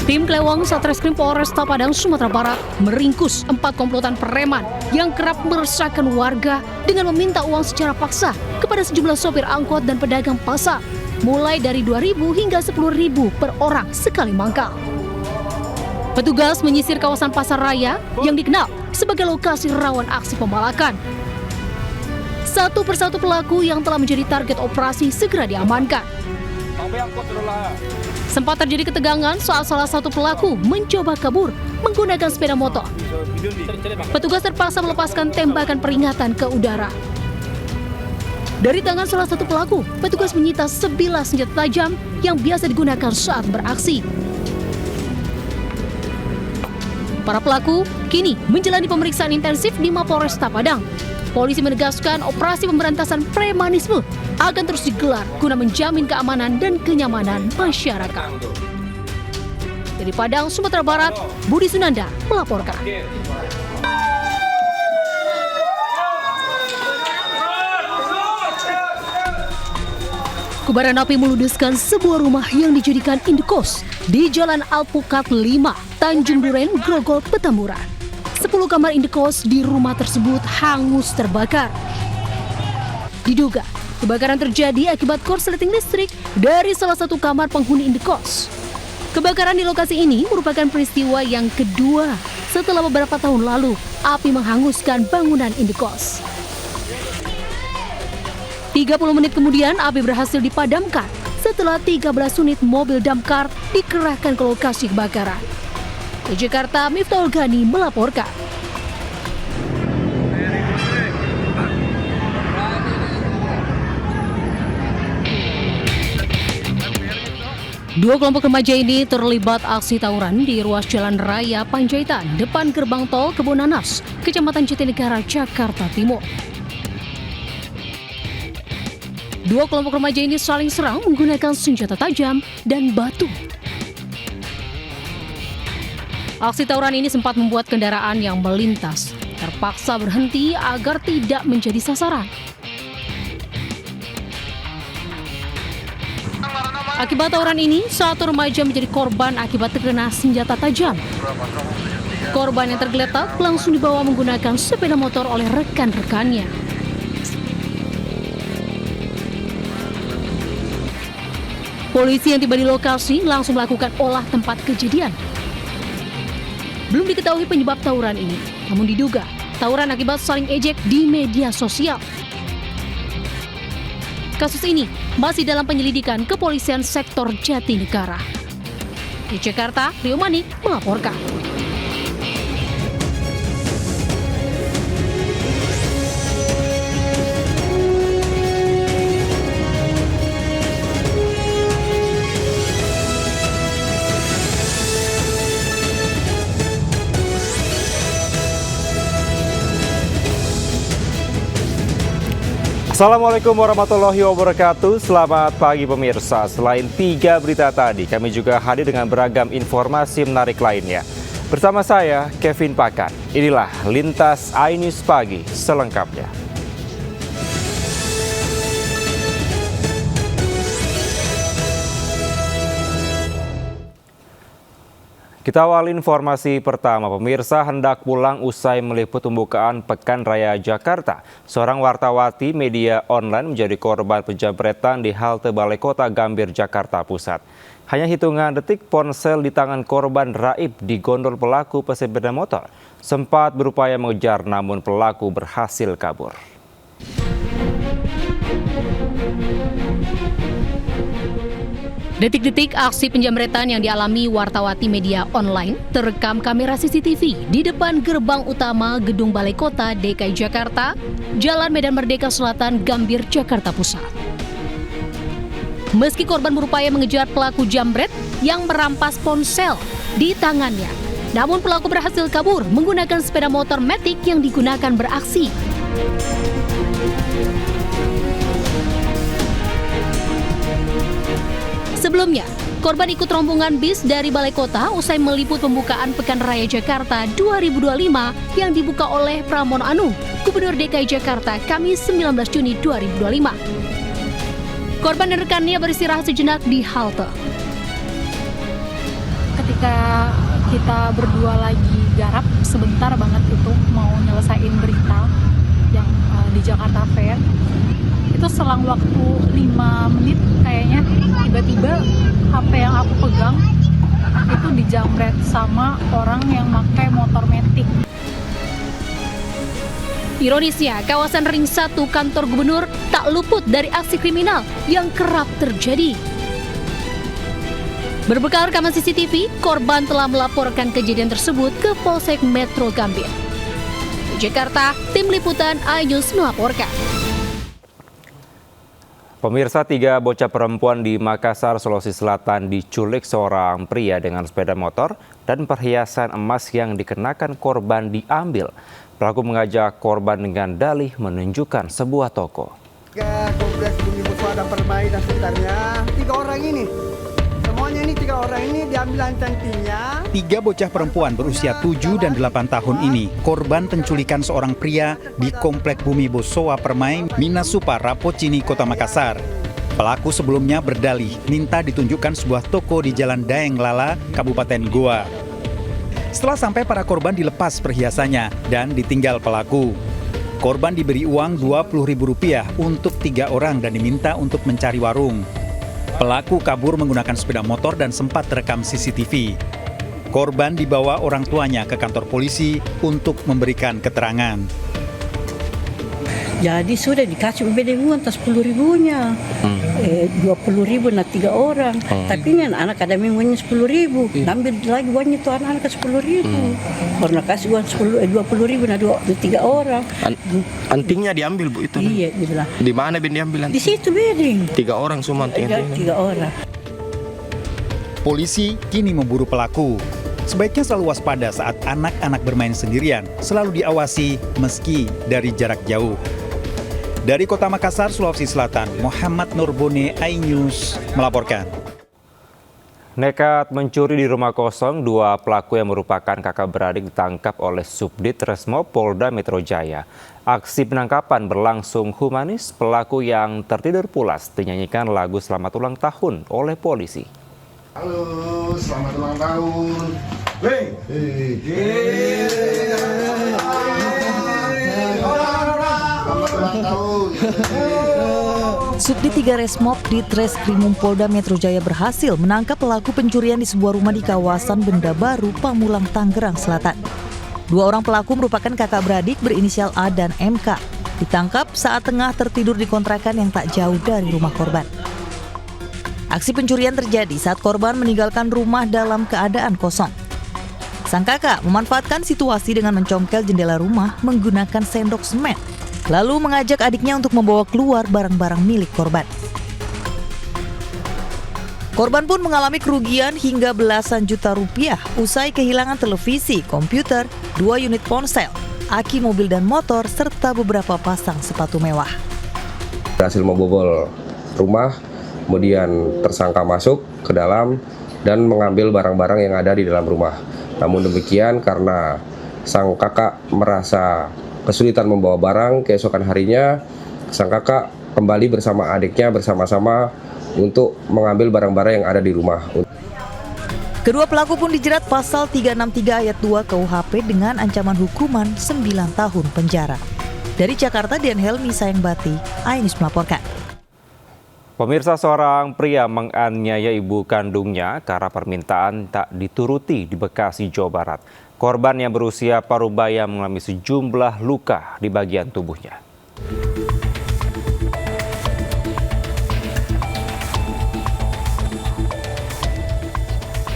Tim Klewang Satreskrim Polresta Padang, Sumatera Barat meringkus 4 komplotan preman yang kerap meresahkan warga dengan meminta uang secara paksa kepada sejumlah sopir angkot dan pedagang pasar, mulai dari 2.000 hingga 10.000 per orang sekali mangkal. Petugas menyisir kawasan pasar raya yang dikenal sebagai lokasi rawan aksi pembalakan. Satu persatu pelaku yang telah menjadi target operasi segera diamankan. Sempat terjadi ketegangan saat salah satu pelaku mencoba kabur menggunakan sepeda motor. Petugas terpaksa melepaskan tembakan peringatan ke udara. Dari tangan salah satu pelaku, petugas menyita sebilah senjata tajam yang biasa digunakan saat beraksi. Para pelaku kini menjalani pemeriksaan intensif di Mapolresta Padang. Polisi menegaskan operasi pemberantasan premanisme akan terus digelar guna menjamin keamanan dan kenyamanan masyarakat. Dari Padang, Sumatera Barat, Budi Sunanda melaporkan. Kobaran api meludeskan sebuah rumah yang dijadikan indekos di Jalan Alpukat 5, Tanjung Duren, Grogol, Petamburan. 10 kamar indekos di rumah tersebut hangus terbakar. Diduga, kebakaran terjadi akibat korsleting listrik dari salah satu kamar penghuni indekos. Kebakaran di lokasi ini merupakan peristiwa yang kedua setelah beberapa tahun lalu api menghanguskan bangunan indekos. 30 menit kemudian api berhasil dipadamkan setelah 13 unit mobil damkar dikerahkan ke lokasi kebakaran. Di Jakarta, Miftahul Ghani melaporkan. Dua kelompok remaja ini terlibat aksi tawuran di ruas Jalan Raya Panjaitan, depan gerbang tol Kebonanas, Kecamatan Jatinegara, Jakarta Timur. Dua kelompok remaja ini saling serang menggunakan senjata tajam dan batu. Aksi tawuran ini sempat membuat kendaraan yang melintas terpaksa berhenti agar tidak menjadi sasaran. Akibat tawuran ini, satu remaja menjadi korban akibat terkena senjata tajam. Korban yang tergeletak langsung dibawa menggunakan sepeda motor oleh rekan-rekannya. Polisi yang tiba di lokasi langsung melakukan olah tempat kejadian. Belum diketahui penyebab tawuran ini, namun diduga tawuran akibat saling ejek di media sosial. Kasus ini masih dalam penyelidikan Kepolisian Sektor Jatinegara. Di Jakarta, Rio Manik melaporkan. Assalamualaikum warahmatullahi wabarakatuh. Selamat pagi pemirsa. Selain 3 berita tadi, kami juga hadir dengan beragam informasi menarik lainnya. Bersama saya, Kevin Pakan. Inilah Lintas iNews Pagi selengkapnya. Kita awali informasi pertama. Pemirsa hendak pulang usai meliput pembukaan Pekan Raya Jakarta. Seorang wartawati media online menjadi korban penjamretan di halte Balai Kota Gambir, Jakarta Pusat. Hanya hitungan detik ponsel di tangan korban raib digondol pelaku pesepeda motor. Sempat berupaya mengejar namun pelaku berhasil kabur. Detik-detik aksi penjamretan yang dialami wartawati media online terekam kamera CCTV di depan gerbang utama Gedung Balai Kota DKI Jakarta, Jalan Medan Merdeka Selatan, Gambir, Jakarta Pusat. Meski korban berupaya mengejar pelaku jambret yang merampas ponsel di tangannya, namun pelaku berhasil kabur menggunakan sepeda motor Matic yang digunakan beraksi. Sebelumnya, korban ikut rombongan bis dari Balai Kota usai meliput pembukaan Pekan Raya Jakarta 2025 yang dibuka oleh Pramono Anung, Gubernur DKI Jakarta, Kamis 19 Juni 2025. Korban dan rekannya beristirahat sejenak di halte. ketika kita berdua lagi garap sebentar banget itu mau nyelesain berita yang di Jakarta Fair, itu selang waktu 5 menit kayaknya tiba-tiba HP yang aku pegang itu dijamret sama orang yang pakai motor metik. Ironisnya, kawasan Ring 1 kantor gubernur tak luput dari aksi kriminal yang kerap terjadi. Berbekal rekaman CCTV, korban telah melaporkan kejadian tersebut ke Polsek Metro Gambir. Di Jakarta, tim liputan iNews melaporkan. Pemirsa, 3 bocah perempuan di Makassar, Sulawesi Selatan diculik seorang pria dengan sepeda motor dan perhiasan emas yang dikenakan korban diambil. Pelaku mengajak korban dengan dalih menunjukkan sebuah toko. Kompleks Bumi Muswada Permai dan sekitarnya, 3 orang ini. Semuanya ini 3 orang ini diambil cantiknya. 3 bocah perempuan berusia 7 dan 8 tahun ini korban penculikan seorang pria di Komplek Bumi Bosowa Permai, Minasupa, Rapocini, Kota Makassar. Pelaku sebelumnya berdalih minta ditunjukkan sebuah toko di Jalan Daeng Lala, Kabupaten Goa. Setelah sampai, para korban dilepas perhiasannya dan ditinggal pelaku. Korban diberi uang Rp20.000 untuk 3 orang dan diminta untuk mencari warung. Pelaku kabur menggunakan sepeda motor dan sempat terekam CCTV. Korban dibawa orang tuanya ke kantor polisi untuk memberikan keterangan. Jadi sudah dikasih UBD uang tas 10.000-nya, 20.000 na 3 orang. Tapi ini anak ada minumnya 10.000, ambil lagi uangnya itu anak-anak 10.000. Karena kasih uang 20.000 na 3 orang. Antingnya diambil Bu itu? Iya, dibilang. Di mana Ben diambil? Di situ beding. 3 orang semua antingnya. 3 orang. Polisi kini memburu pelaku. Sebaiknya selalu waspada saat anak-anak bermain sendirian, selalu diawasi meski dari jarak jauh. Dari Kota Makassar, Sulawesi Selatan, Muhammad Nurbone, iNews melaporkan. Nekat mencuri di rumah kosong, 2 pelaku yang merupakan kakak beradik ditangkap oleh Subdit Resmob Polda Metro Jaya. Aksi penangkapan berlangsung humanis, pelaku yang tertidur pulas dinyanyikan lagu Selamat Ulang Tahun oleh polisi. Halo, selamat ulang tahun. Selamat ulang tahun. Subdit 3 Resmob di Treskrimum Polda Metro Jaya berhasil menangkap pelaku pencurian di sebuah rumah di kawasan Benda Baru, Pamulang, Tangerang Selatan. 2 orang pelaku merupakan kakak beradik berinisial A dan MK. Ditangkap saat tengah tertidur di kontrakan yang tak jauh dari rumah korban. Aksi pencurian terjadi saat korban meninggalkan rumah dalam keadaan kosong. Sang kakak memanfaatkan situasi dengan mencongkel jendela rumah menggunakan sendok semen, lalu mengajak adiknya untuk membawa keluar barang-barang milik korban. Korban pun mengalami kerugian hingga belasan juta rupiah usai kehilangan televisi, komputer, 2 unit ponsel, aki mobil dan motor, serta beberapa pasang sepatu mewah. Berhasil membobol rumah, kemudian tersangka masuk ke dalam dan mengambil barang-barang yang ada di dalam rumah. Namun demikian, karena sang kakak merasa kesulitan membawa barang, keesokan harinya sang kakak kembali bersama adiknya bersama-sama untuk mengambil barang-barang yang ada di rumah. Kedua pelaku pun dijerat pasal 363 ayat 2 KUHP dengan ancaman hukuman 9 tahun penjara. Dari Jakarta, Dian Helmi Sayangbati, iNews melaporkan. Pemirsa, seorang pria menganiaya ibu kandungnya karena permintaan tak dituruti di Bekasi, Jawa Barat. Korban yang berusia parubaya mengalami sejumlah luka di bagian tubuhnya.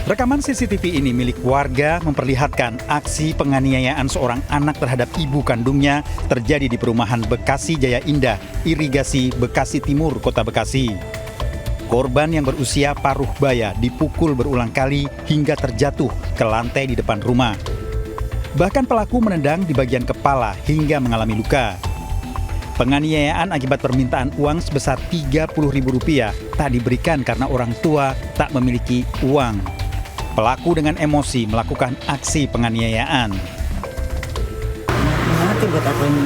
Rekaman CCTV ini milik warga memperlihatkan aksi penganiayaan seorang anak terhadap ibu kandungnya terjadi di perumahan Bekasi Jaya Indah, Irigasi, Bekasi Timur, Kota Bekasi. Korban yang berusia paruh baya dipukul berulang kali hingga terjatuh ke lantai di depan rumah. Bahkan pelaku menendang di bagian kepala hingga mengalami luka. Penganiayaan akibat permintaan uang sebesar Rp30.000 tak diberikan karena orang tua tak memiliki uang. Pelaku dengan emosi melakukan aksi penganiayaan. Nanti buat apa ini?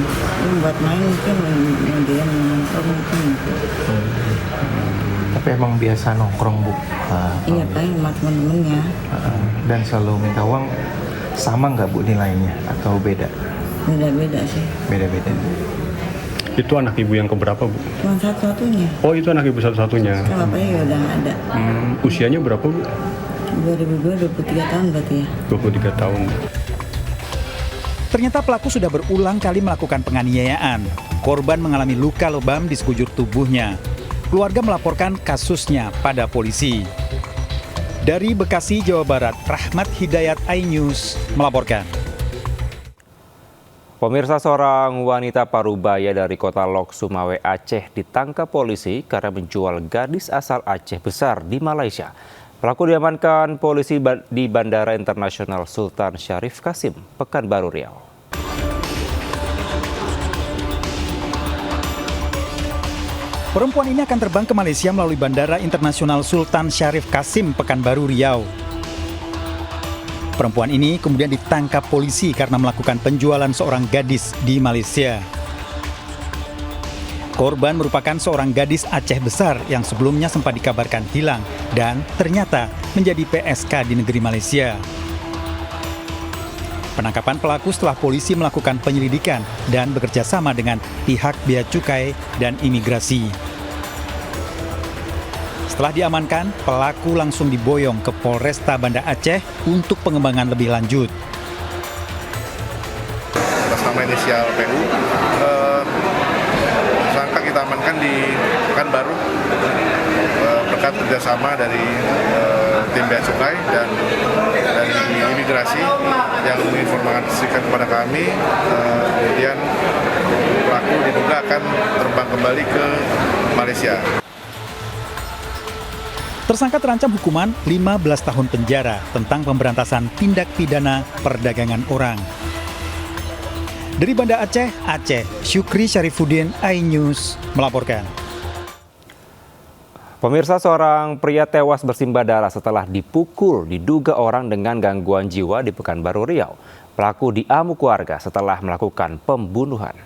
Buat main mungkin dia menonton mungkin. Tapi emang biasa nongkrong, Bu? Iya Pak, sama teman-temannya. Dan selalu minta uang, sama nggak Bu nilainya atau beda? Beda-beda sih. Beda-beda. Itu anak ibu yang keberapa, Bu? Cuma satu-satunya. Oh, itu anak ibu satu-satunya. Sekarang bapaknya ya udah nggak ada. Usianya berapa, Bu? 2002, 23 tahun berarti ya. 23 tahun. Ternyata pelaku sudah berulang kali melakukan penganiayaan. Korban mengalami luka lebam di sekujur tubuhnya. Keluarga melaporkan kasusnya pada polisi. Dari Bekasi, Jawa Barat, Rahmat Hidayat, iNews melaporkan. Pemirsa, seorang wanita parubaya dari kota Lok Sumawe, Aceh ditangkap polisi karena menjual gadis asal Aceh Besar di Malaysia. Pelaku diamankan polisi di Bandara Internasional Sultan Syarif Kasim, Pekanbaru Riau. Perempuan ini akan terbang ke Malaysia melalui Bandara Internasional Sultan Syarif Kasim, Pekanbaru Riau. Perempuan ini kemudian ditangkap polisi karena melakukan penjualan seorang gadis di Malaysia. Korban merupakan seorang gadis Aceh Besar yang sebelumnya sempat dikabarkan hilang dan ternyata menjadi PSK di negeri Malaysia. Penangkapan pelaku setelah polisi melakukan penyelidikan dan bekerja sama dengan pihak Bea Cukai dan Imigrasi. Setelah diamankan, pelaku langsung diboyong ke Polresta Banda Aceh untuk pengembangan lebih lanjut. Atas nama inisial PU, tersangka kita amankan di Pekanbaru berkat kerjasama dari tim Bea Cukai dan dari Imigrasi yang menginformasikan kepada kami. Kemudian pelaku diduga akan terbang kembali ke Malaysia. Tersangka terancam hukuman 15 tahun penjara tentang pemberantasan tindak pidana perdagangan orang. Dari Banda Aceh, Syukri Syarifuddin, iNews melaporkan. Pemirsa, seorang pria tewas bersimbah darah setelah dipukul diduga orang dengan gangguan jiwa di Pekanbaru Riau. Pelaku diamuk warga setelah melakukan pembunuhan.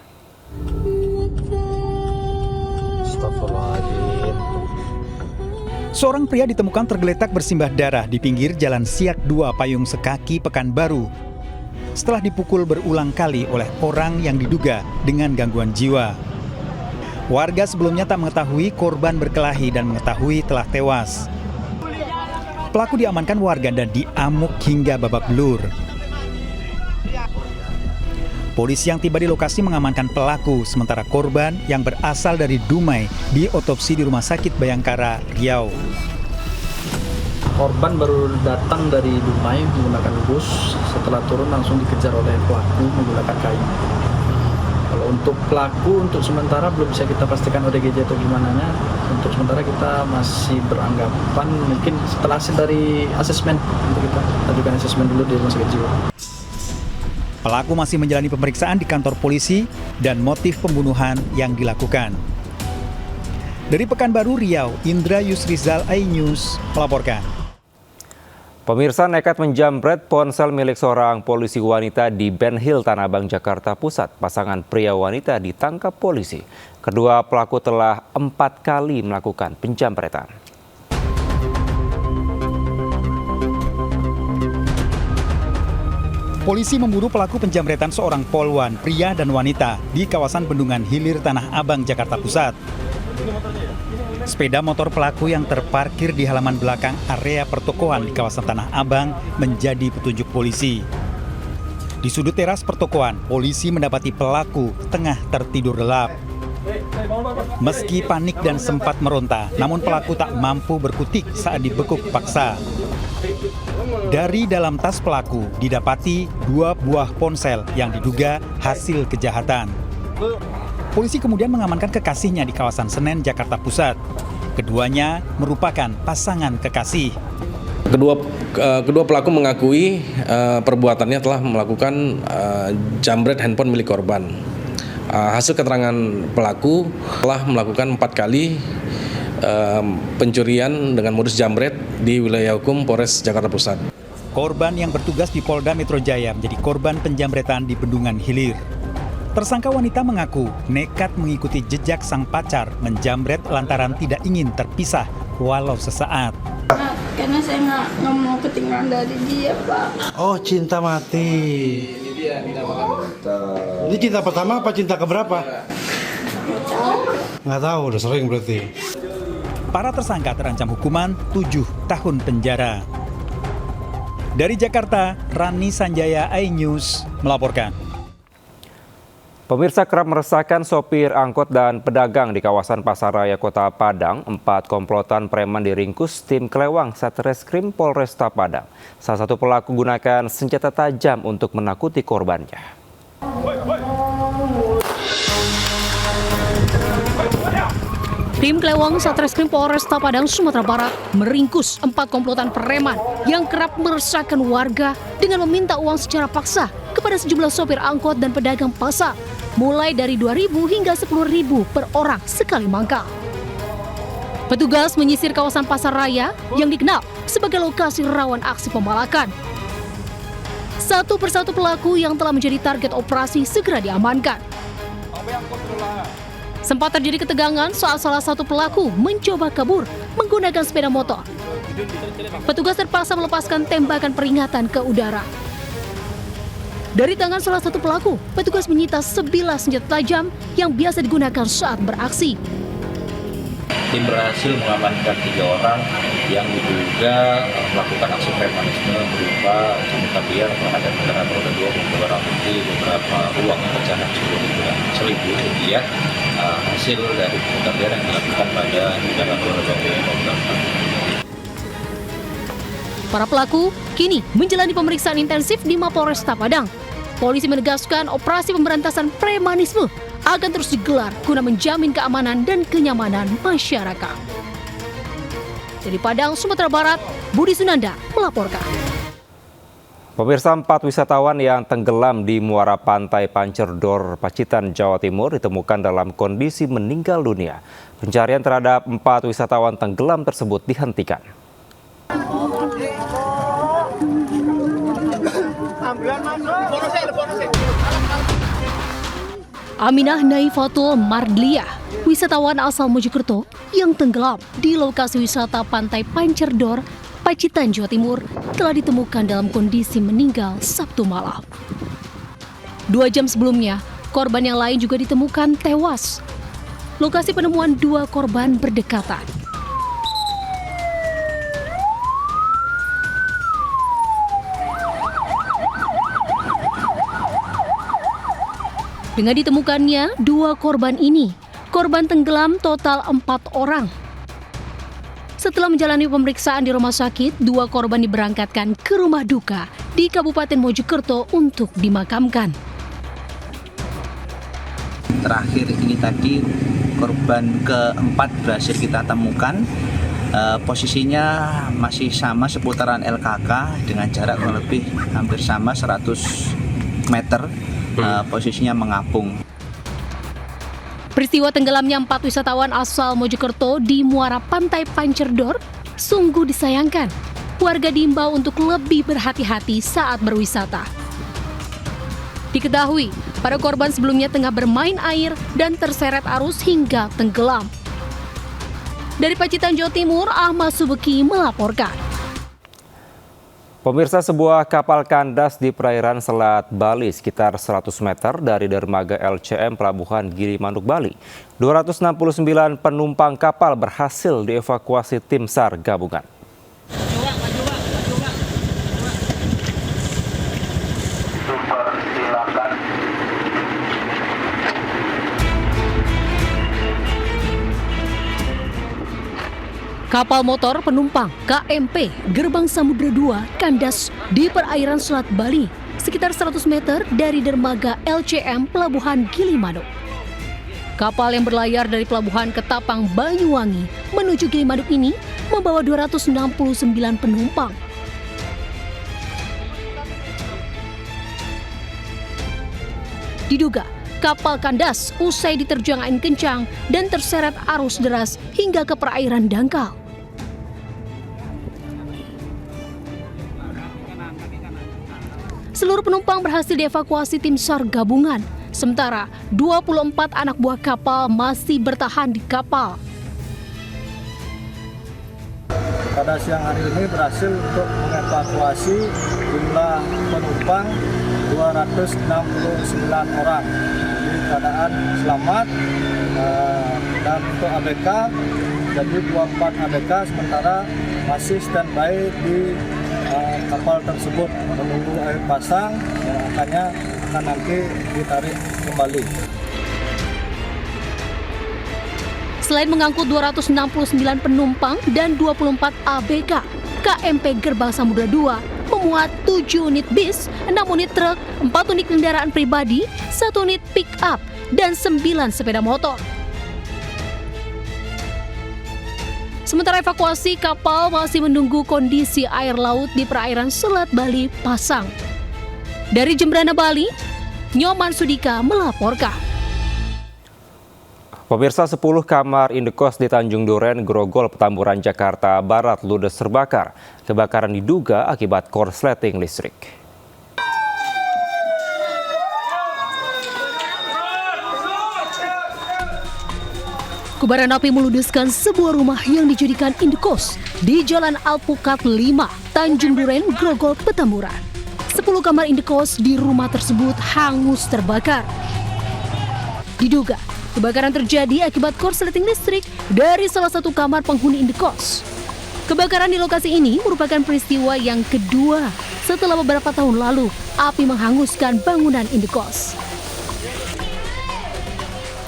Seorang pria ditemukan tergeletak bersimbah darah di pinggir Jalan Siak 2 Payung Sekaki, Pekanbaru, setelah dipukul berulang kali oleh orang yang diduga dengan gangguan jiwa. Warga sebelumnya tak mengetahui korban berkelahi dan mengetahui telah tewas. Pelaku diamankan warga dan diamuk hingga babak belur. Polisi yang tiba di lokasi mengamankan pelaku, sementara korban yang berasal dari Dumai diotopsi di Rumah Sakit Bayangkara, Riau. Korban baru datang dari Dumai menggunakan bus, setelah turun langsung dikejar oleh pelaku menggunakan kayu. Kalau untuk pelaku, untuk sementara belum bisa kita pastikan ODGJ atau gimana. Untuk sementara kita masih beranggapan mungkin setelah hasil dari asesmen, untuk kita ajukan asesmen dulu di Rumah Sakit Jiwa. Pelaku masih menjalani pemeriksaan di kantor polisi dan motif pembunuhan yang dilakukan. Dari Pekanbaru Riau, Indra Yusrizal, iNews melaporkan. Pemirsa, nekat menjamret ponsel milik seorang polisi wanita di Ben Hill, Tanah Abang, Jakarta Pusat. Pasangan pria wanita ditangkap polisi. Kedua pelaku telah 4 kali melakukan penjamretan. Polisi memburu pelaku penjamretan seorang polwan, pria dan wanita di kawasan Bendungan Hilir, Tanah Abang, Jakarta Pusat. Sepeda motor pelaku yang terparkir di halaman belakang area pertokoan di kawasan Tanah Abang menjadi petunjuk polisi. Di sudut teras pertokoan, polisi mendapati pelaku tengah tertidur lelap. Meski panik dan sempat meronta, namun pelaku tak mampu berkutik saat dibekuk paksa. Dari dalam tas pelaku didapati 2 buah ponsel yang diduga hasil kejahatan. Polisi kemudian mengamankan kekasihnya di kawasan Senen, Jakarta Pusat. Keduanya merupakan pasangan kekasih. Kedua pelaku mengakui perbuatannya telah melakukan jambret handphone milik korban. Hasil keterangan pelaku telah melakukan 4 kali pencurian dengan modus jambret di wilayah hukum Polres Jakarta Pusat. Korban yang bertugas di Polda Metro Jaya menjadi korban penjambretan di Bendungan Hilir. Tersangka wanita mengaku nekat mengikuti jejak sang pacar menjambret lantaran tidak ingin terpisah walau sesaat. Karena saya nggak mau ketinggalan dari dia, Pak. Oh, cinta mati. Ini cinta pertama apa cinta keberapa? Nggak tahu, udah sering berarti. Para tersangka terancam hukuman 7 tahun penjara. Dari Jakarta, Rani Sanjaya, iNews melaporkan. Pemirsa, kerap meresahkan sopir angkot dan pedagang di kawasan Pasaraya Kota Padang. 4 komplotan preman diringkus tim kelewang Satreskrim Polresta Padang. Salah satu pelaku gunakan senjata tajam untuk menakuti korbannya. Tim kelewang Satreskrim Polresta Padang, Sumatera Barat meringkus 4 komplotan preman yang kerap meresahkan warga dengan meminta uang secara paksa kepada sejumlah sopir angkot dan pedagang pasar, mulai dari 2.000 hingga 10.000 per orang sekali mangkal. Petugas menyisir kawasan Pasaraya yang dikenal sebagai lokasi rawan aksi pemalakan. Satu persatu pelaku yang telah menjadi target operasi segera diamankan. Sempat terjadi ketegangan saat salah satu pelaku mencoba kabur menggunakan sepeda motor. Petugas terpaksa melepaskan tembakan peringatan ke udara. Dari tangan salah satu pelaku, petugas menyita 11 senjata tajam yang biasa digunakan saat beraksi. Tim berhasil mengamankan 3 orang yang diduga melakukan aksi premanisme berupa meminta biar terhadap kendaraan roda 2 membawa barang bukti beberapa uang pecahan Rp1.000 hasil dari meminta biar yang dilakukan pada kendaraan roda 2. Para pelaku kini menjalani pemeriksaan intensif di Mapolresta Padang. Polisi menegaskan operasi pemberantasan premanisme akan terus digelar guna menjamin keamanan dan kenyamanan masyarakat. Dari Padang, Sumatera Barat, Budi Sunanda melaporkan. Pemirsa, 4 wisatawan yang tenggelam di muara pantai Pancerdor, Pacitan, Jawa Timur ditemukan dalam kondisi meninggal dunia. Pencarian terhadap 4 wisatawan tenggelam tersebut dihentikan. Aminah Naifatul Mardliah, wisatawan asal Mojokerto yang tenggelam di lokasi wisata pantai Pancerdor, Pacitan, Jawa Timur, telah ditemukan dalam kondisi meninggal Sabtu malam. 2 jam sebelumnya, korban yang lain juga ditemukan tewas. Lokasi penemuan 2 korban berdekatan. Dengan ditemukannya 2 korban ini, korban tenggelam total 4 orang. Setelah menjalani pemeriksaan di rumah sakit, 2 korban diberangkatkan ke rumah duka di Kabupaten Mojokerto untuk dimakamkan. Terakhir ini tadi korban keempat berhasil kita temukan. Posisinya masih sama seputaran LKK dengan jarak kurang lebih hampir sama 100 meter. Posisinya mengapung. Peristiwa tenggelamnya 4 wisatawan asal Mojokerto di muara pantai Pancerdor sungguh disayangkan. Warga diimbau untuk lebih berhati-hati saat berwisata. Diketahui, para korban sebelumnya tengah bermain air dan terseret arus hingga tenggelam. Dari Pacitan, Jawa Timur, Ahmad Subeki melaporkan. Pemirsa, sebuah kapal kandas di perairan Selat Bali sekitar 100 meter dari dermaga LCM Pelabuhan Gilimanuk, Bali. 269 penumpang kapal berhasil dievakuasi tim SAR gabungan. Kapal motor penumpang KMP Gerbang Samudra 2 kandas di perairan Selat Bali sekitar 100 meter dari dermaga LCM Pelabuhan Gilimanuk. Kapal yang berlayar dari Pelabuhan Ketapang, Banyuwangi menuju Gilimanuk ini membawa 269 penumpang. Diduga kapal kandas usai diterjang angin kencang dan terseret arus deras hingga ke perairan dangkal. Seluruh penumpang berhasil dievakuasi tim SAR gabungan. Sementara 24 anak buah kapal masih bertahan di kapal. pada siang hari ini berhasil untuk mengevakuasi jumlah penumpang 269 orang di keadaan selamat, dan untuk ABK jadi 24 ABK sementara masih standby di kapal tersebut menunggu air pasang yang akan nanti ditarik kembali. Selain mengangkut 269 penumpang dan 24 ABK, KMP Gerbang Samudra 2 memuat 7 unit bis, 6 unit truk, 4 unit kendaraan pribadi, 1 unit pick-up, dan 9 sepeda motor. Sementara evakuasi kapal masih menunggu kondisi air laut di perairan Selat Bali pasang. Dari Jembrana, Bali, Nyoman Sudika melaporkan. Pemirsa, 10 kamar indekos di Tanjung Duren, Grogol, Petamburan, Jakarta Barat ludes terbakar. Kebakaran diduga akibat korsleting listrik. Kobaran api meludeskan sebuah rumah yang dijadikan indekos di Jalan Alpukat 5, Tanjung Duren, Grogol, Petamburan. 10 kamar indekos di rumah tersebut hangus terbakar. Diduga kebakaran terjadi akibat korsleting listrik dari salah satu kamar penghuni indekos. Kebakaran di lokasi ini merupakan peristiwa yang kedua setelah beberapa tahun lalu api menghanguskan bangunan indekos.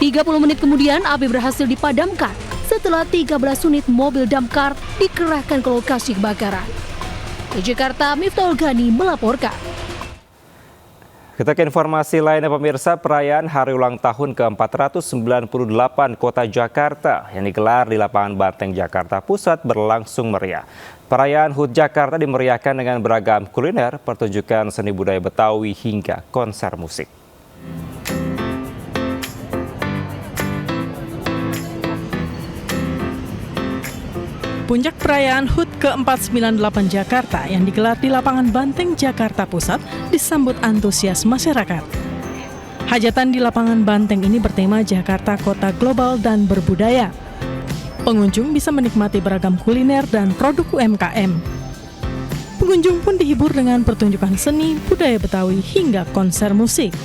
30 menit kemudian api berhasil dipadamkan setelah 13 unit mobil damkar dikerahkan ke lokasi kebakaran. Di Jakarta, Miftahul Ghani melaporkan. Kita ke informasi lainnya, pemirsa. Perayaan Hari Ulang Tahun ke-498 Kota Jakarta yang digelar di Lapangan Banteng, Jakarta Pusat berlangsung meriah. Perayaan HUT Jakarta dimeriahkan dengan beragam kuliner, pertunjukan seni budaya Betawi hingga konser musik. Puncak perayaan HUT ke-498 Jakarta yang digelar di Lapangan Banteng, Jakarta Pusat disambut antusias masyarakat. Hajatan di Lapangan Banteng ini bertema Jakarta Kota Global dan Berbudaya. Pengunjung bisa menikmati beragam kuliner dan produk UMKM. Pengunjung pun dihibur dengan pertunjukan seni, budaya Betawi hingga konser musik.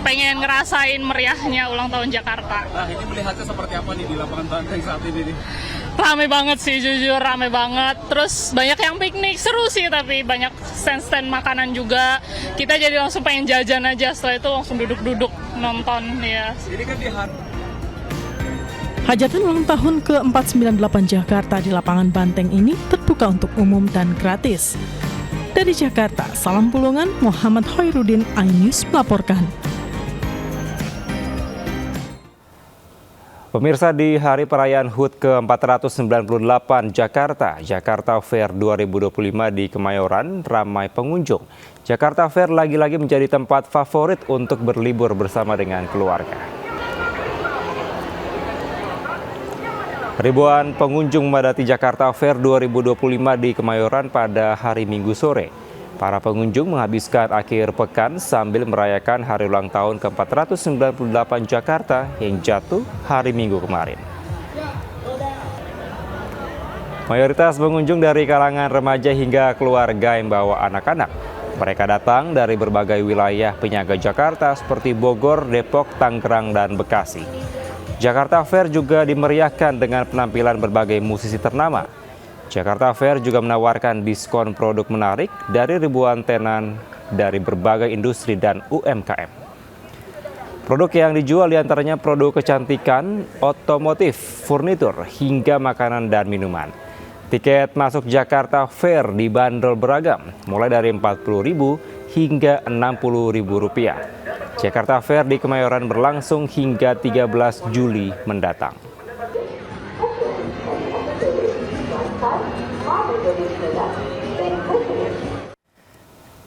Pengen ngerasain meriahnya ulang tahun Jakarta. Nah, ini melihatnya seperti apa nih di Lapangan Banteng saat ini nih? Rame banget sih, jujur rame banget. Terus banyak yang piknik, seru sih, tapi banyak stand-stand makanan juga. Kita jadi langsung pengen jajan aja, setelah itu langsung duduk-duduk nonton ya. Ini kan di Hajatan ulang tahun ke-498 Jakarta di Lapangan Banteng ini terbuka untuk umum dan gratis. Dari Jakarta, Salam Pulungan, Muhammad Hoirudin, iNews melaporkan. Pemirsa, di hari perayaan HUT ke-498 Jakarta Fair 2025 di Kemayoran ramai pengunjung. Jakarta Fair lagi-lagi menjadi tempat favorit untuk berlibur bersama dengan keluarga. Ribuan pengunjung memadati Jakarta Fair 2025 di Kemayoran pada hari Minggu sore. Para pengunjung menghabiskan akhir pekan sambil merayakan hari ulang tahun ke-498 Jakarta yang jatuh hari Minggu kemarin. Mayoritas pengunjung dari kalangan remaja hingga keluarga yang bawa anak-anak. Mereka datang dari berbagai wilayah penyangga Jakarta seperti Bogor, Depok, Tangerang, dan Bekasi. Jakarta Fair juga dimeriahkan dengan penampilan berbagai musisi ternama. Jakarta Fair juga menawarkan diskon produk menarik dari ribuan tenan dari berbagai industri dan UMKM. Produk yang dijual diantaranya produk kecantikan, otomotif, furnitur, hingga makanan dan minuman. Tiket masuk Jakarta Fair dibanderol beragam, mulai dari Rp40.000 hingga Rp60.000. Jakarta Fair di Kemayoran berlangsung hingga 13 Juli mendatang.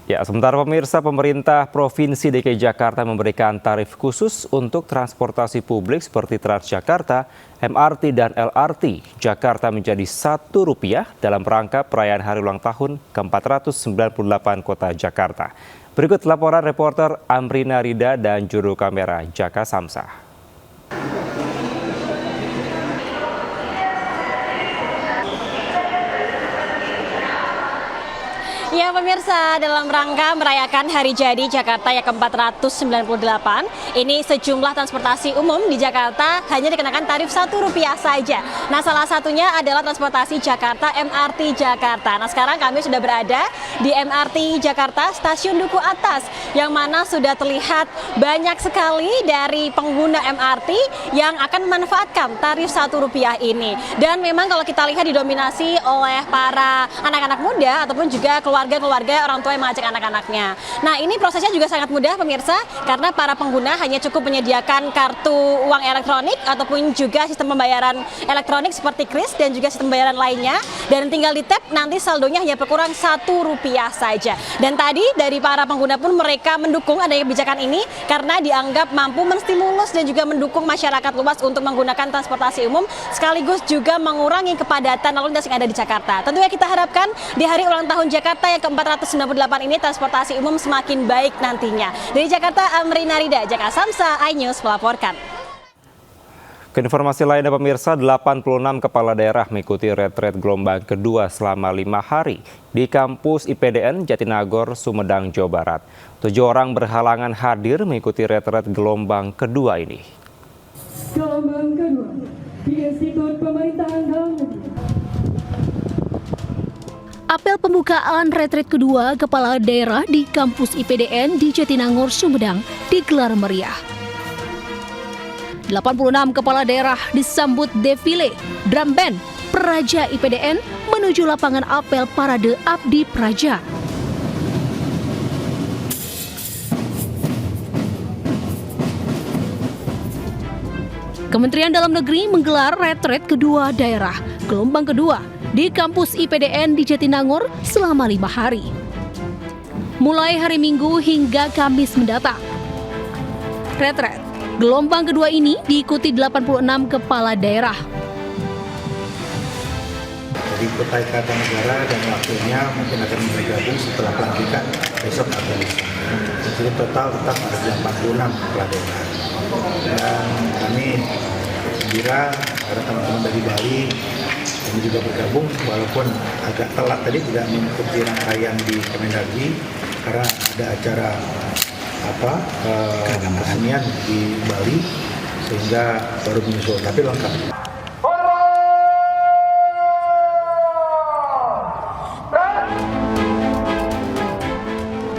Ya, sementara pemirsa, pemerintah Provinsi DKI Jakarta memberikan tarif khusus untuk transportasi publik seperti Transjakarta, MRT, dan LRT. Jakarta menjadi Rp1 dalam rangka perayaan hari ulang tahun ke-498 Kota Jakarta. Berikut laporan reporter Amrina Rida dan juru kamera Jaka Samsah. Ya pemirsa, dalam rangka merayakan Hari Jadi Jakarta yang ke-498, ini sejumlah transportasi umum di Jakarta hanya dikenakan tarif Rp1 saja. Nah, salah satunya adalah transportasi Jakarta MRT Jakarta. Nah, sekarang kami sudah berada di MRT Jakarta Stasiun Duku Atas, yang mana sudah terlihat banyak sekali dari pengguna MRT yang akan memanfaatkan tarif Rp1 ini. Dan memang kalau kita lihat didominasi oleh para anak-anak muda ataupun juga keluarga orang tua yang mengajak anak-anaknya. Nah, ini prosesnya juga sangat mudah pemirsa, karena para pengguna hanya cukup menyediakan kartu uang elektronik ataupun juga sistem pembayaran elektronik seperti kris dan juga sistem pembayaran lainnya, dan tinggal di tap, nanti saldonya hanya berkurang Rp1 saja. Dan tadi dari para pengguna pun mereka mendukung adanya kebijakan ini karena dianggap mampu menstimulus dan juga mendukung masyarakat luas untuk menggunakan transportasi umum, sekaligus juga mengurangi kepadatan lalu lintas yang ada di Jakarta. Tentunya kita harapkan di hari ulang tahun Jakarta yang ke-498 ini transportasi umum semakin baik nantinya. Dari Jakarta, Amrina Rida, Jakarta Samsa, iNews melaporkan. Ke informasi lainnya pemirsa, 86 kepala daerah mengikuti retret gelombang kedua selama 5 hari di kampus IPDN Jatinagor, Sumedang, Jawa Barat. 7 orang berhalangan hadir mengikuti retret gelombang kedua ini. Gelombang kedua di Institut Pemerintahan Dalam Negeri. Apel pembukaan retret kedua kepala daerah di kampus IPDN di Jatinagor, Sumedang digelar meriah. 86 kepala daerah disambut defile drum band Praja IPDN menuju lapangan apel Parade Abdi Praja. Kementerian Dalam Negeri menggelar retret kedua daerah gelombang kedua di kampus IPDN di Jatinagor selama 5 hari. Mulai hari Minggu hingga Kamis mendatang. Retret gelombang kedua ini diikuti 86 kepala daerah. Jadi Kutai Kartanegara dan wakilnya mungkin akan bergabung setelah pelantikan besok atau lusa. Jadi total tetap ada 86 kepala daerah. Dan kami gembira karena teman-teman dari Bali ini juga bergabung, walaupun agak telat tadi tidak mengikuti rangkaian di Kemendagri karena ada acara kesenian di Bali sehingga baru menyusul, tapi lengkap.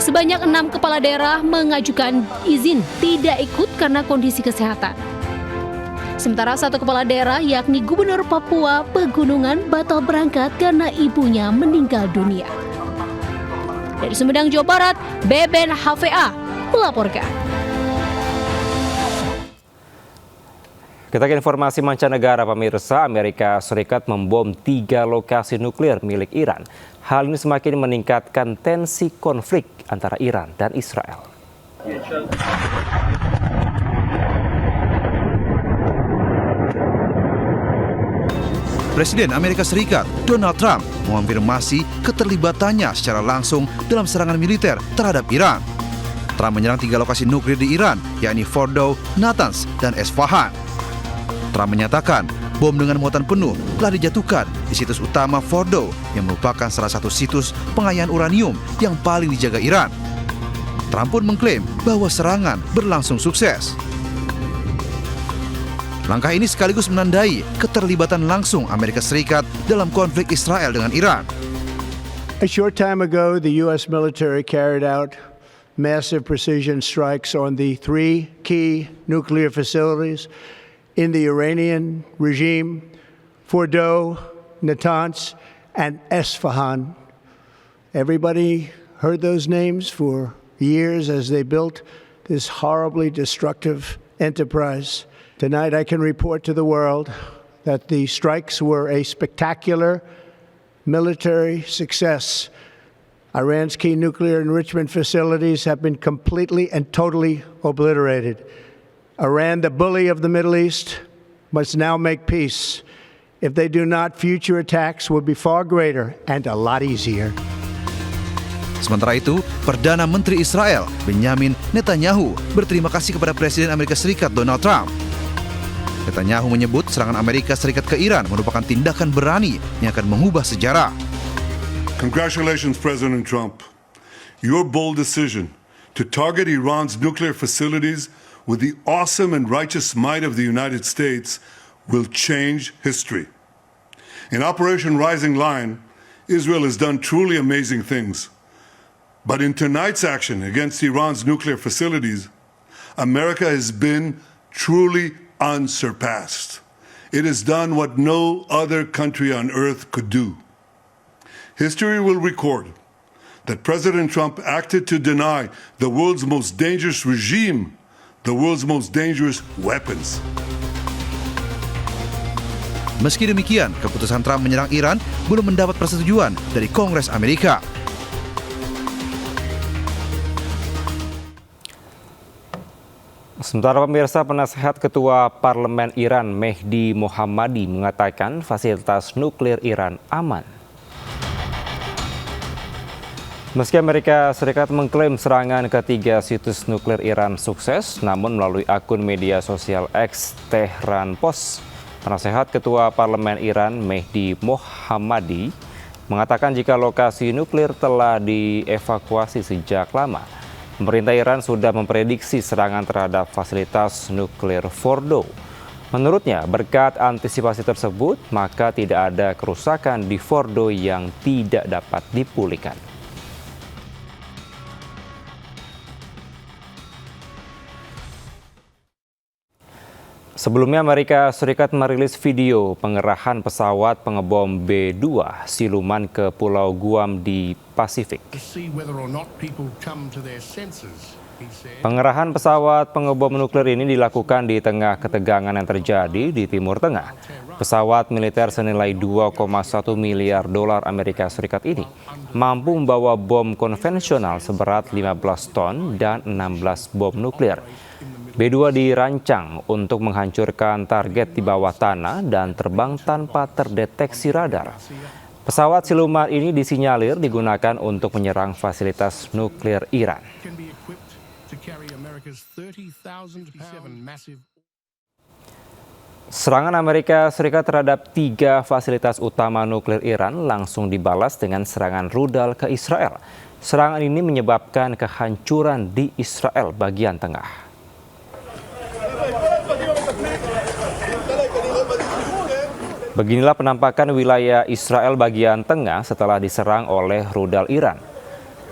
Sebanyak 6 kepala daerah mengajukan izin tidak ikut karena kondisi kesehatan. Sementara 1 kepala daerah yakni Gubernur Papua Pegunungan batal berangkat karena ibunya meninggal dunia. Dari Sumedang, Jawa Barat, Beben HVA melaporkan. Kita ke informasi mancanegara pemirsa, Amerika Serikat membom 3 lokasi nuklir milik Iran. Hal ini semakin meningkatkan tensi konflik antara Iran dan Israel. Presiden Amerika Serikat Donald Trump mengonfirmasi keterlibatannya secara langsung dalam serangan militer terhadap Iran. Trump menyerang 3 lokasi nuklir di Iran, yakni Fordow, Natanz, dan Esfahan. Trump menyatakan bom dengan muatan penuh telah dijatuhkan di situs utama Fordow yang merupakan salah satu situs pengayaan uranium yang paling dijaga Iran. Trump pun mengklaim bahwa serangan berlangsung sukses. Langkah ini sekaligus menandai keterlibatan langsung Amerika Serikat dalam konflik Israel dengan Iran. A short time ago, the U.S. military carried out massive precision strikes on the 3 key nuclear facilities in the Iranian regime, Fordow, Natanz, and Esfahan. Everybody heard those names for years as they built this horribly destructive enterprise. Tonight I can report to the world that the strikes were a spectacular military success. Iran's key nuclear enrichment facilities have been completely and totally obliterated. Iran, the bully of the Middle East, must now make peace. If they do not, future attacks will be far greater and a lot easier. Sementara itu, Perdana Menteri Israel Benjamin Netanyahu berterima kasih kepada Presiden Amerika Serikat Donald Trump. Netanyahu menyebut serangan Amerika Serikat ke Iran merupakan tindakan berani yang akan mengubah sejarah. Congratulations, President Trump. Your bold decision to target Iran's nuclear facilities with the awesome and righteous might of the United States will change history. In Operation Rising Lion, Israel has done truly amazing things. But in tonight's action against Iran's nuclear facilities, America has been truly unsurpassed. It has done what no other country on earth could do. History will record that President Trump acted to deny the world's most dangerous regime the world's most dangerous weapons. Meski demikian, keputusan Trump menyerang Iran belum mendapat persetujuan dari Kongres Amerika. Sementara pemirsa, penasehat Ketua Parlemen Iran Mehdi Mohammadi mengatakan fasilitas nuklir Iran aman. Meski Amerika Serikat mengklaim serangan ketiga situs nuklir Iran sukses, namun melalui akun media sosial X Tehran Post, penasehat Ketua Parlemen Iran Mehdi Mohammadi mengatakan jika lokasi nuklir telah dievakuasi sejak lama. Pemerintah Iran sudah memprediksi serangan terhadap fasilitas nuklir Fordow. Menurutnya, berkat antisipasi tersebut, maka tidak ada kerusakan di Fordow yang tidak dapat dipulihkan. Sebelumnya, Amerika Serikat merilis video pengerahan pesawat pengebom B-2 siluman ke Pulau Guam di Pasifik. Pengerahan pesawat pengebom nuklir ini dilakukan di tengah ketegangan yang terjadi di Timur Tengah. Pesawat militer senilai 2,1 miliar dolar Amerika Serikat ini mampu membawa bom konvensional seberat 15 ton dan 16 bom nuklir. B-2 dirancang untuk menghancurkan target di bawah tanah dan terbang tanpa terdeteksi radar. Pesawat siluman ini disinyalir digunakan untuk menyerang fasilitas nuklir Iran. Serangan Amerika Serikat terhadap 3 fasilitas utama nuklir Iran langsung dibalas dengan serangan rudal ke Israel. Serangan ini menyebabkan kehancuran di Israel bagian tengah. Beginilah penampakan wilayah Israel bagian tengah setelah diserang oleh rudal Iran.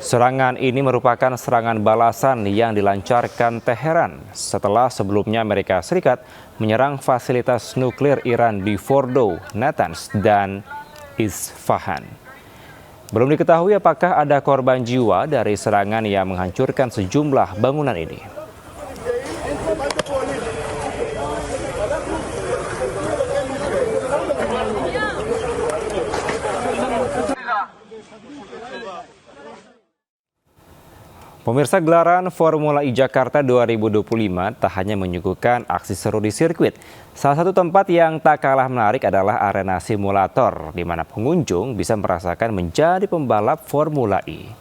Serangan ini merupakan serangan balasan yang dilancarkan Teheran setelah sebelumnya Amerika Serikat menyerang fasilitas nuklir Iran di Fordow, Natanz, dan Isfahan. Belum diketahui apakah ada korban jiwa dari serangan yang menghancurkan sejumlah bangunan ini. Pemirsa, gelaran Formula E Jakarta 2025 tak hanya menyuguhkan aksi seru di sirkuit. Salah satu tempat yang tak kalah menarik adalah arena simulator, di mana pengunjung bisa merasakan menjadi pembalap Formula E.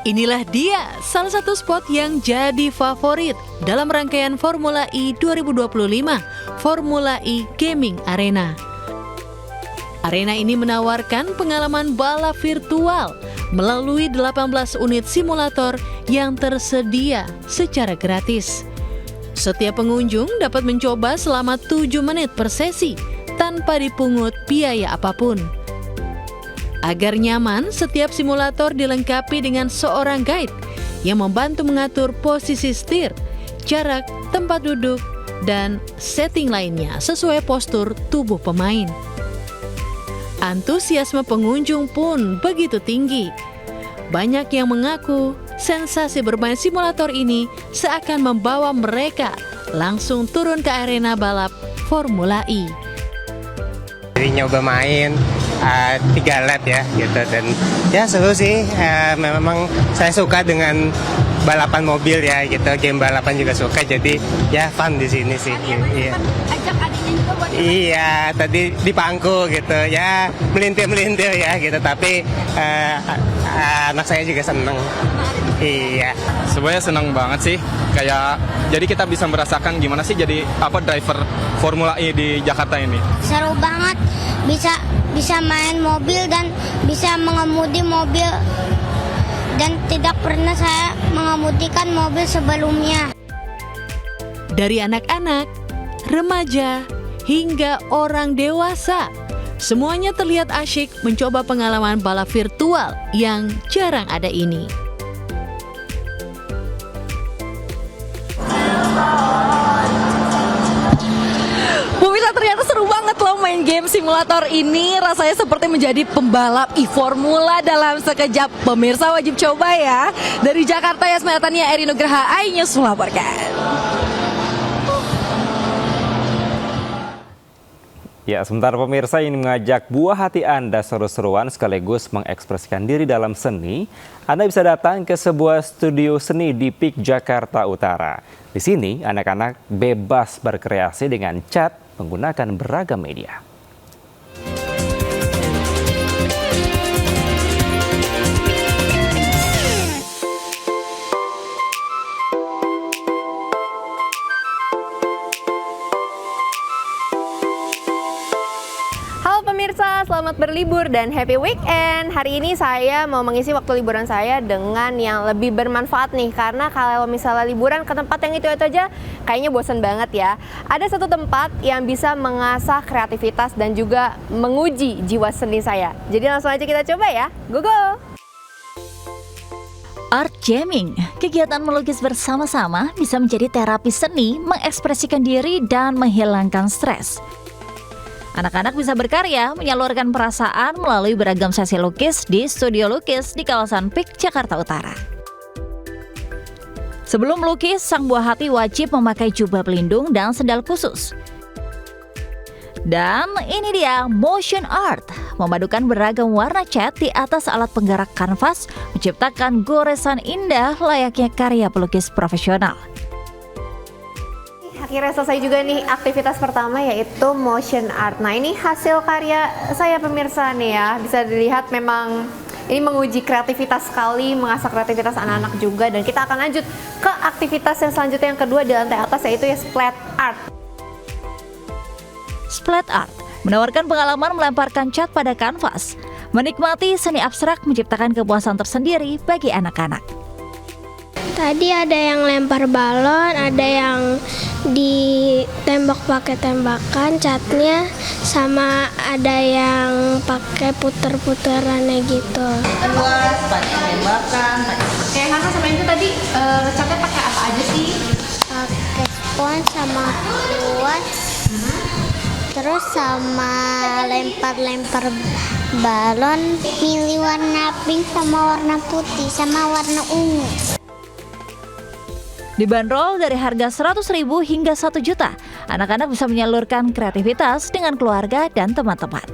Inilah dia salah satu spot yang jadi favorit dalam rangkaian Formula E 2025, Formula E Gaming Arena. Arena ini menawarkan pengalaman balap virtual melalui 18 unit simulator yang tersedia secara gratis. Setiap pengunjung dapat mencoba selama 7 menit per sesi tanpa dipungut biaya apapun. Agar nyaman, setiap simulator dilengkapi dengan seorang guide yang membantu mengatur posisi setir, jarak, tempat duduk, dan setting lainnya sesuai postur tubuh pemain. Antusiasme pengunjung pun begitu tinggi. Banyak yang mengaku sensasi bermain simulator ini seakan membawa mereka langsung turun ke arena balap Formula E. Jadi nyoba main 3 lap ya gitu, dan ya seru sih. Memang saya suka dengan balapan mobil ya gitu, game balapan juga suka, jadi ya fun di sini sih. Iya. Ajak adiknya juga buat Iya, tadi di pangku gitu ya, melintir-melintir ya gitu, tapi anak saya juga seneng. Iya. Sebenarnya senang banget sih, kayak jadi kita bisa merasakan gimana sih jadi driver Formula E di Jakarta ini. Seru banget, bisa main mobil dan bisa mengemudi mobil, dan tidak pernah saya mengemudikan mobil sebelumnya. Dari anak-anak, remaja, hingga orang dewasa, semuanya terlihat asyik mencoba pengalaman balap virtual yang jarang ada ini. Pemirsa, ternyata seru banget loh main game simulator ini. Rasanya seperti menjadi pembalap e-Formula dalam sekejap. Pemirsa wajib coba ya. Dari Jakarta, Yasmin Tania, Eri Nugraha, iNews melaporkan. Ya, sementara pemirsa ini mengajak buah hati Anda seru-seruan sekaligus mengekspresikan diri dalam seni, Anda bisa datang ke sebuah studio seni di PIK Jakarta Utara. Di sini, anak-anak bebas berkreasi dengan cat menggunakan beragam media. Pemirsa, selamat berlibur dan happy weekend. Hari ini saya mau mengisi waktu liburan saya dengan yang lebih bermanfaat nih. Karena kalau misalnya liburan ke tempat yang itu aja kayaknya bosan banget ya. Ada satu tempat yang bisa mengasah kreativitas dan juga menguji jiwa seni saya. Jadi langsung aja kita coba ya. Go! Art jamming, kegiatan melukis bersama-sama bisa menjadi terapi seni, mengekspresikan diri dan menghilangkan stres. Anak-anak bisa berkarya, menyalurkan perasaan melalui beragam sesi lukis di studio lukis di kawasan PIK Jakarta Utara. Sebelum melukis, sang buah hati wajib memakai jubah pelindung dan sendal khusus. Dan ini dia motion art, memadukan beragam warna cat di atas alat penggerak kanvas, menciptakan goresan indah layaknya karya pelukis profesional. Akhirnya selesai juga nih aktivitas pertama, yaitu motion art. Nah, ini hasil karya saya pemirsa nih ya. Bisa dilihat memang ini menguji kreativitas sekali, mengasah kreativitas anak-anak juga. Dan kita akan lanjut ke aktivitas yang selanjutnya yang kedua di lantai atas, yaitu ya splat art. Splat art menawarkan pengalaman melemparkan cat pada kanvas. Menikmati seni abstrak menciptakan kepuasan tersendiri bagi anak-anak. Tadi ada yang lempar balon, ada yang ditembak pakai tembakan catnya, sama ada yang pakai puter-puterannya gitu. Luas, banyak tembakan. Oke, Hana sama itu tadi catnya pakai apa aja sih? Pakai spons sama kuas, terus sama lempar-lempar balon, milih warna pink sama warna putih sama warna ungu. Dibanderol dari harga 100.000 hingga 1 juta, anak-anak bisa menyalurkan kreativitas dengan keluarga dan teman-teman.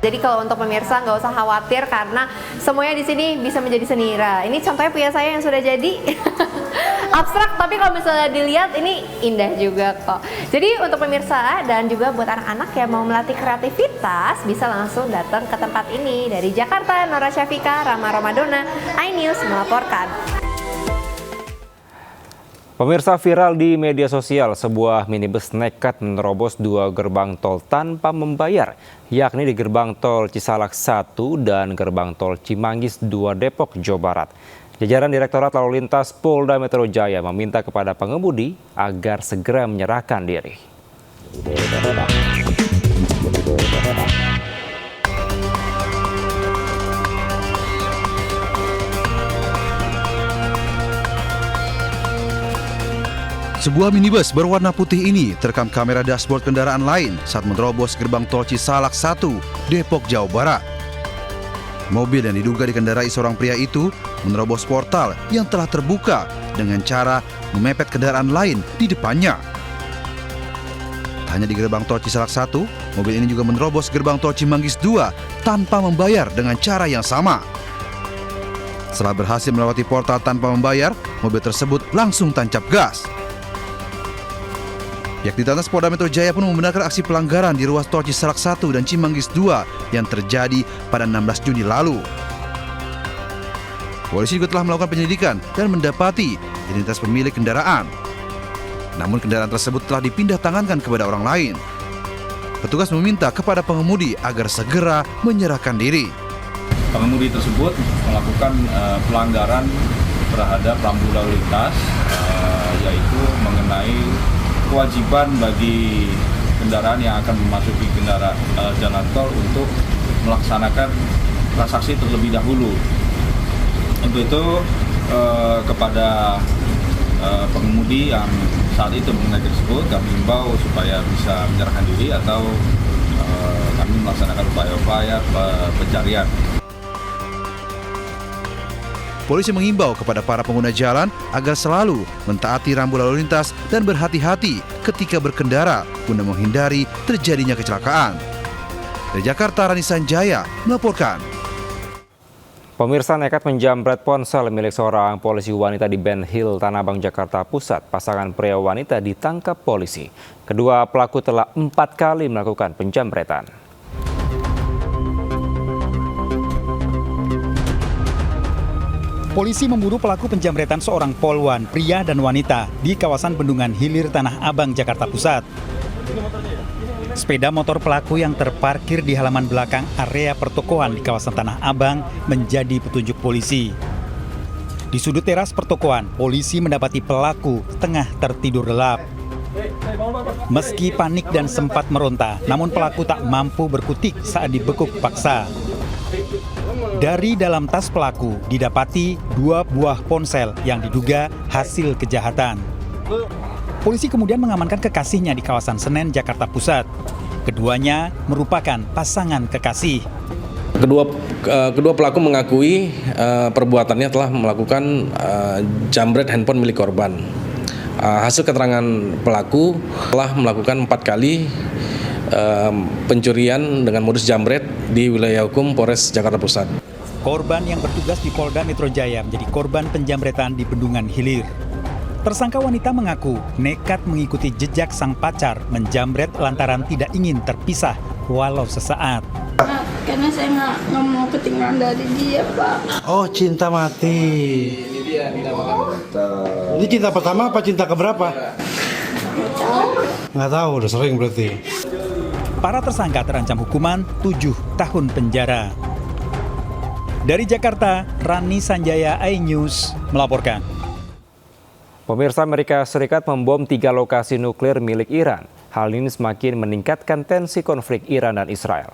Jadi kalau untuk pemirsa nggak usah khawatir karena semuanya di sini bisa menjadi senira. Ini contohnya punya saya yang sudah jadi abstrak, tapi kalau misalnya dilihat ini indah juga kok. Jadi untuk pemirsa dan juga buat anak-anak yang mau melatih kreativitas bisa langsung datang ke tempat ini. Dari Jakarta, Nora Syafika, Rama Ramadona, iNews melaporkan. Pemirsa, viral di media sosial, sebuah minibus nekat menerobos 2 gerbang tol tanpa membayar, yakni di gerbang tol Cisalak 1 dan gerbang tol Cimanggis 2 Depok, Jawa Barat. Jajaran Direktorat Lalu Lintas Polda Metro Jaya meminta kepada pengemudi agar segera menyerahkan diri. Sebuah minibus berwarna putih ini terekam kamera dashboard kendaraan lain saat menerobos gerbang tol Cisalak 1, Depok, Jawa Barat. Mobil yang diduga dikendarai seorang pria itu menerobos portal yang telah terbuka dengan cara memepet kendaraan lain di depannya. Tak hanya di gerbang tol Cisalak 1, mobil ini juga menerobos gerbang tol Cimanggis 2 tanpa membayar dengan cara yang sama. Setelah berhasil melewati portal tanpa membayar, mobil tersebut langsung tancap gas. Pihak Ditelantas Polda Metro Jaya pun membenarkan aksi pelanggaran di ruas tol Cisalak 1 dan Cimanggis 2 yang terjadi pada 16 Juni lalu. Polisi juga telah melakukan penyelidikan dan mendapati identitas pemilik kendaraan. Namun kendaraan tersebut telah dipindah tangankan kepada orang lain. Petugas meminta kepada pengemudi agar segera menyerahkan diri. Pengemudi tersebut melakukan pelanggaran terhadap rambu lalu lintas, yaitu mengenai kewajiban bagi kendaraan yang akan memasuki jalan tol untuk melaksanakan transaksi terlebih dahulu. Untuk itu kepada pengemudi yang saat itu mengenai tersebut, kami himbau supaya bisa menyerahkan diri atau kami melaksanakan upaya-upaya pencarian. Polisi mengimbau kepada para pengguna jalan agar selalu mentaati rambu lalu lintas dan berhati-hati ketika berkendara guna menghindari terjadinya kecelakaan. Dari Jakarta, Rani Sanjaya melaporkan. Pemirsa nekat menjamret ponsel milik seorang polisi wanita di Ben Hill, Tanah Abang, Jakarta Pusat. Pasangan pria wanita ditangkap polisi. Kedua pelaku telah 4 kali melakukan penjamretan. Polisi memburu pelaku penjamretan seorang polwan, pria dan wanita di kawasan Bendungan Hilir, Tanah Abang, Jakarta Pusat. Sepeda motor pelaku yang terparkir di halaman belakang area pertokoan di kawasan Tanah Abang menjadi petunjuk polisi. Di sudut teras pertokoan, polisi mendapati pelaku tengah tertidur lelap. Meski panik dan sempat meronta, namun pelaku tak mampu berkutik saat dibekuk paksa. Dari dalam tas pelaku didapati 2 buah ponsel yang diduga hasil kejahatan. Polisi kemudian mengamankan kekasihnya di kawasan Senen, Jakarta Pusat. Keduanya merupakan pasangan kekasih. Kedua pelaku mengakui perbuatannya telah melakukan jambret handphone milik korban. Hasil keterangan pelaku telah melakukan 4 kali pencurian dengan modus jambret di wilayah hukum Polres Jakarta Pusat. Korban yang bertugas di Polda Metro Jaya menjadi korban penjambretan di Bendungan Hilir. Tersangka wanita mengaku nekat mengikuti jejak sang pacar menjambret lantaran tidak ingin terpisah walau sesaat. Karena saya nggak mau ketinggalan dari dia, Pak. Oh, cinta mati. Ini cinta pertama apa cinta keberapa? Nggak tahu, udah sering berarti. Para tersangka terancam hukuman 7 tahun penjara. Dari Jakarta, Rani Sanjaya, iNews melaporkan. Pemirsa, Amerika Serikat membom 3 lokasi nuklir milik Iran. Hal ini semakin meningkatkan tensi konflik Iran dan Israel.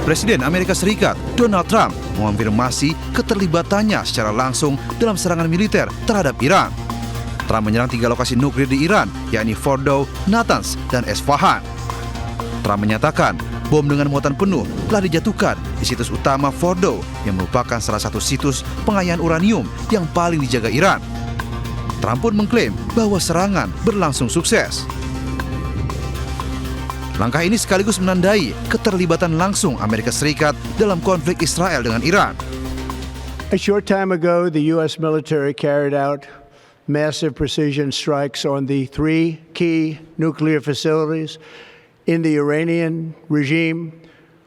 Presiden Amerika Serikat Donald Trump mengonfirmasi keterlibatannya secara langsung dalam serangan militer terhadap Iran. Trump menyerang 3 lokasi nuklir di Iran, yakni Fordow, Natanz, dan Esfahan. Trump menyatakan bom dengan muatan penuh telah dijatuhkan di situs utama Fordow yang merupakan salah satu situs pengayaan uranium yang paling dijaga Iran. Trump pun mengklaim bahwa serangan berlangsung sukses. Langkah ini sekaligus menandai keterlibatan langsung Amerika Serikat dalam konflik Israel dengan Iran. A short time ago, the U.S. military carried out massive precision strikes on the 3 key nuclear facilities in the Iranian regime,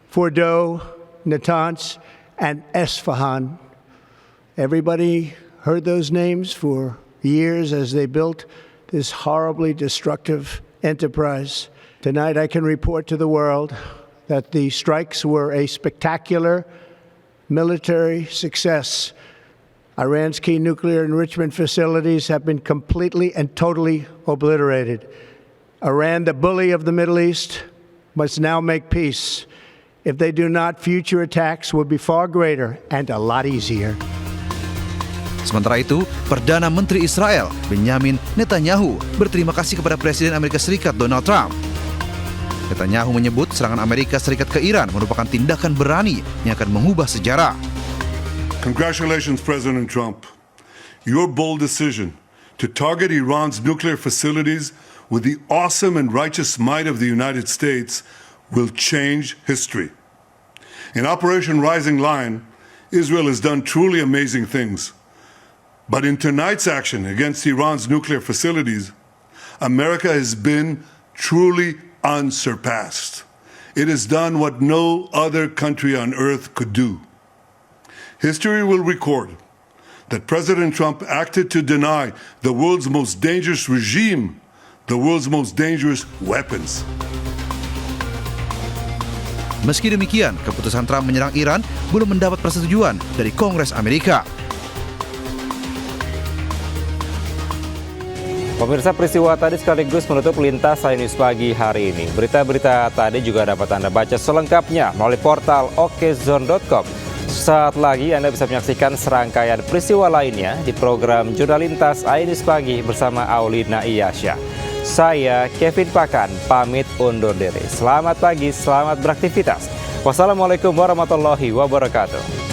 Fordow, Natanz, and Esfahan. Everybody heard those names for years as they built this horribly destructive enterprise. Tonight I can report to the world that the strikes were a spectacular military success. Iran's key nuclear enrichment facilities have been completely and totally obliterated. Iran, the bully of the Middle East, must now make peace. If they do not, future attacks will be far greater and a lot easier. Sementara itu, Perdana Menteri Israel Benjamin Netanyahu berterima kasih kepada Presiden Amerika Serikat Donald Trump. Netanyahu menyebut serangan Amerika Serikat ke Iran merupakan tindakan berani yang akan mengubah sejarah. Congratulations, President Trump. Your bold decision to target Iran's nuclear facilities with the awesome and righteous might of the United States will change history. In Operation Rising Lion, Israel has done truly amazing things. But in tonight's action against Iran's nuclear facilities, America has been truly unsurpassed. It has done what no other country on earth could do. History will record that President Trump acted to deny the world's most dangerous regime the world's most dangerous weapons. Meski demikian, keputusan Trump menyerang Iran belum mendapat persetujuan dari Kongres Amerika. Pemirsa, peristiwa tadi sekaligus menutup Lintas News pagi hari ini. Berita-berita tadi juga dapat Anda baca selengkapnya melalui portal okezone.com. Saat lagi Anda bisa menyaksikan serangkaian peristiwa lainnya di program Jurnal Lintas News pagi bersama Aulina Iyasya. Saya Kevin Pakan, pamit undur diri. Selamat pagi, selamat beraktivitas. Wassalamualaikum warahmatullahi wabarakatuh.